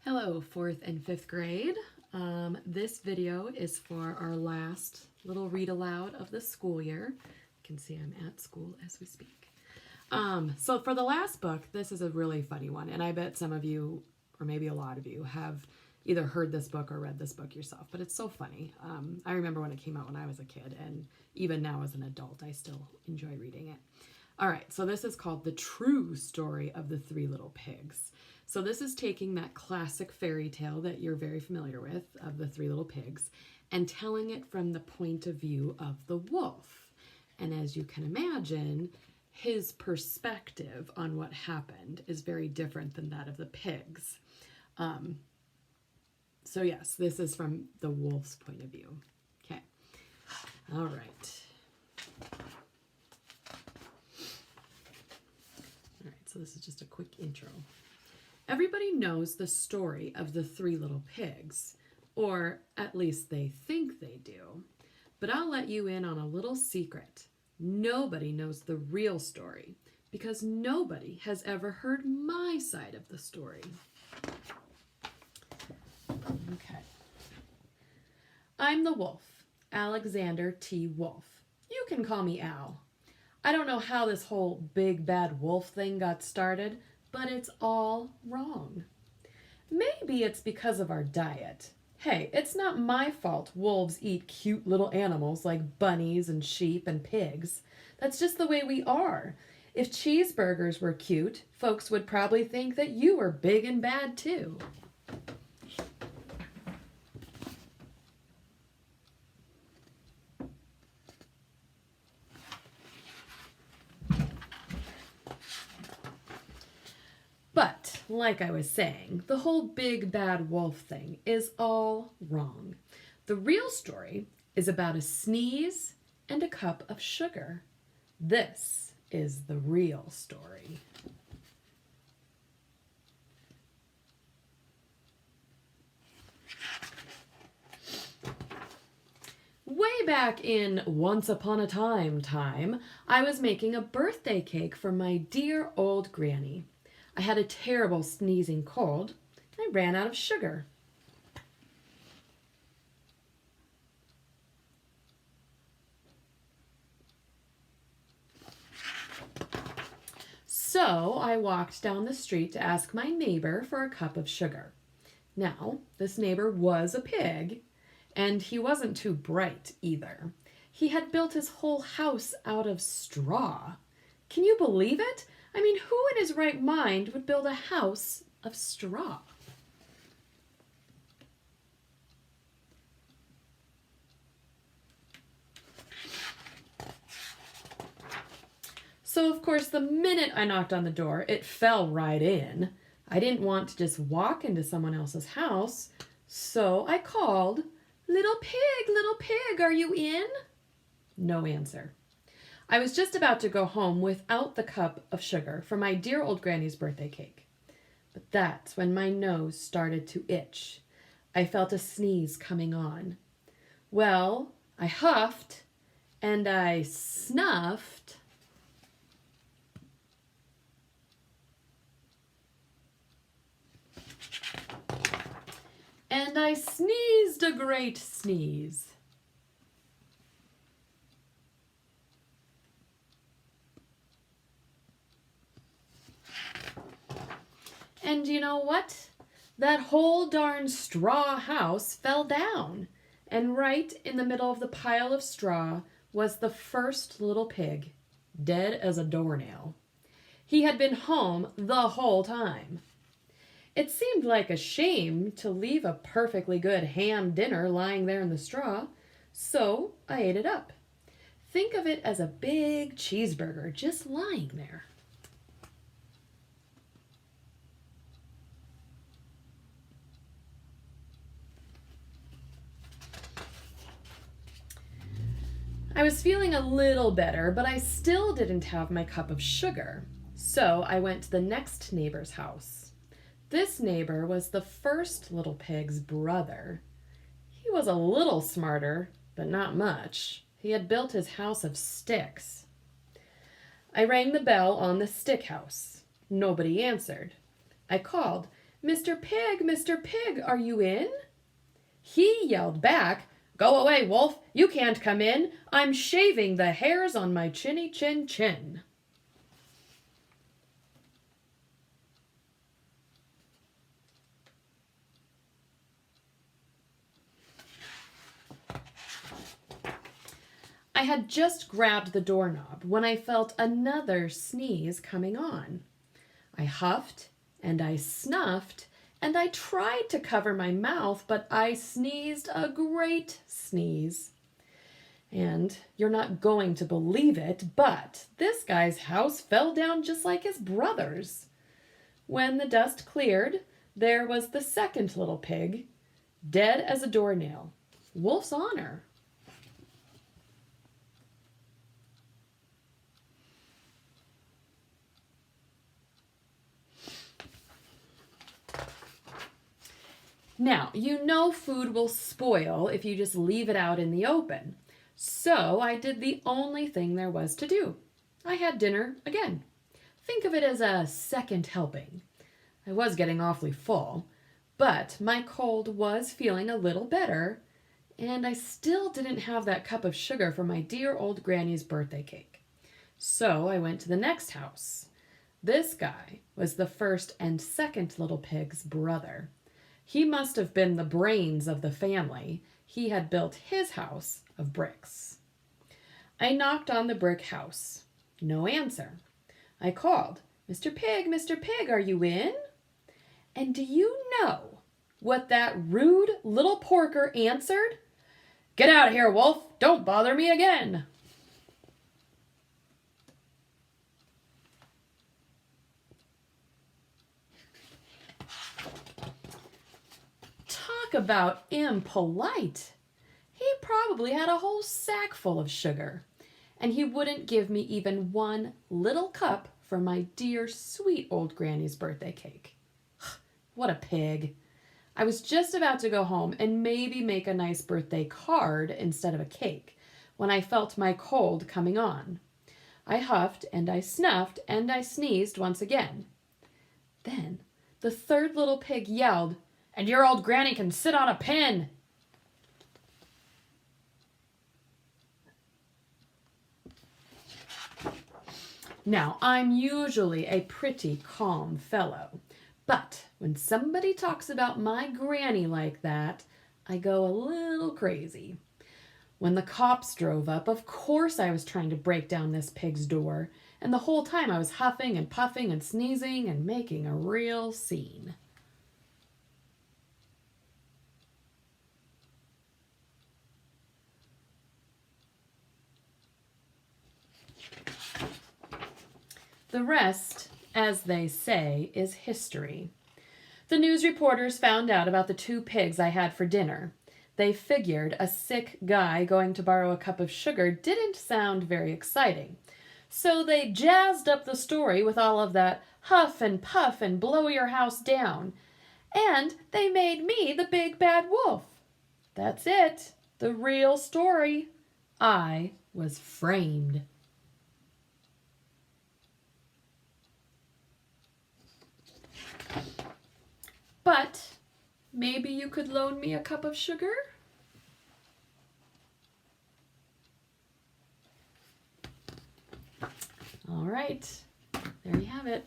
Hello, 4th and 5th grade. This video is for our last little read aloud of the school year. You can see I'm at school as we speak. So for the last book, this is a really funny one, and I bet some of you, or maybe a lot of you, have either heard this book or read this book yourself, but it's so funny. I remember when it came out when I was a kid, and even now as an adult, I still enjoy reading it. All right, so this is called The True Story of the Three Little Pigs. So this is taking that classic fairy tale that you're very familiar with of the Three Little Pigs and telling it from the point of view of the wolf. And as you can imagine, his perspective on what happened is very different than that of the pigs. So yes, this is from the wolf's point of view. Okay. All right. All right, so this is just a quick intro. Everybody knows the story of the Three Little Pigs, or at least they think they do. But I'll let you in on a little secret. Nobody knows the real story because nobody has ever heard my side of the story. Okay. I'm the wolf, Alexander T. Wolf. You can call me Al. I don't know how this whole big bad wolf thing got started, but it's all wrong. Maybe it's because of our diet. Hey, it's not my fault wolves eat cute little animals like bunnies and sheep and pigs. That's just the way we are. If cheeseburgers were cute, folks would probably think that you were big and bad too. But, like I was saying, the whole big bad wolf thing is all wrong. The real story is about a sneeze and a cup of sugar. This is the real story. Way back in Once Upon a Time, I was making a birthday cake for my dear old granny. I had a terrible sneezing cold. I ran out of sugar. So I walked down the street to ask my neighbor for a cup of sugar. Now, this neighbor was a pig, and he wasn't too bright either. He had built his whole house out of straw. Can you believe it? I mean, who in his right mind would build a house of straw? So, of course, the minute I knocked on the door, it fell right in. I didn't want to just walk into someone else's house, so I called, little pig, are you in?" No answer. I was just about to go home without the cup of sugar for my dear old granny's birthday cake. But that's when my nose started to itch. I felt a sneeze coming on. Well, I huffed and I snuffed. And I sneezed a great sneeze. And you know what? That whole darn straw house fell down. And right in the middle of the pile of straw was the first little pig, dead as a doornail. He had been home the whole time. It seemed like a shame to leave a perfectly good ham dinner lying there in the straw, so I ate it up. Think of it as a big cheeseburger just lying there. I was feeling a little better, but I still didn't have my cup of sugar, so I went to the next neighbor's house. This neighbor was the first little pig's brother. He was a little smarter, but not much. He had built his house of sticks. I rang the bell on the stick house. Nobody answered. I called, Mr. Pig, are you in?" He yelled back, "Go away, Wolf, you can't come in. I'm shaving the hairs on my chinny chin chin." I had just grabbed the doorknob when I felt another sneeze coming on. I huffed and I snuffed and I tried to cover my mouth, but I sneezed a great sneeze. And you're not going to believe it, but this guy's house fell down just like his brother's. When the dust cleared, there was the second little pig, dead as a doornail. Wolf's honor. Now, you know food will spoil if you just leave it out in the open. So I did the only thing there was to do. I had dinner again. Think of it as a second helping. I was getting awfully full, but my cold was feeling a little better, and I still didn't have that cup of sugar for my dear old granny's birthday cake. So I went to the next house. This guy was the first and second little pig's brother. He must have been the brains of the family. He had built his house of bricks. I knocked on the brick house. No answer. I called, Mr. Pig, are you in?" And do you know what that rude little porker answered? "Get out of here, Wolf. Don't bother me again." Talk about impolite. He probably had a whole sack full of sugar, and he wouldn't give me even one little cup for my dear sweet old granny's birthday cake. What a pig. I was just about to go home and maybe make a nice birthday card instead of a cake when I felt my cold coming on. I huffed and I snuffed and I sneezed once again. Then the third little pig yelled, "And your old granny can sit on a pin." Now, I'm usually a pretty calm fellow, but when somebody talks about my granny like that, I go a little crazy. When the cops drove up, of course I was trying to break down this pig's door, and the whole time I was huffing and puffing and sneezing and making a real scene. The rest, as they say, is history. The news reporters found out about the two pigs I had for dinner. They figured a sick guy going to borrow a cup of sugar didn't sound very exciting. So they jazzed up the story with all of that huff and puff and blow your house down. And they made me the big bad wolf. That's it. The real story. I was framed. But maybe you could loan me a cup of sugar? All right, there you have it.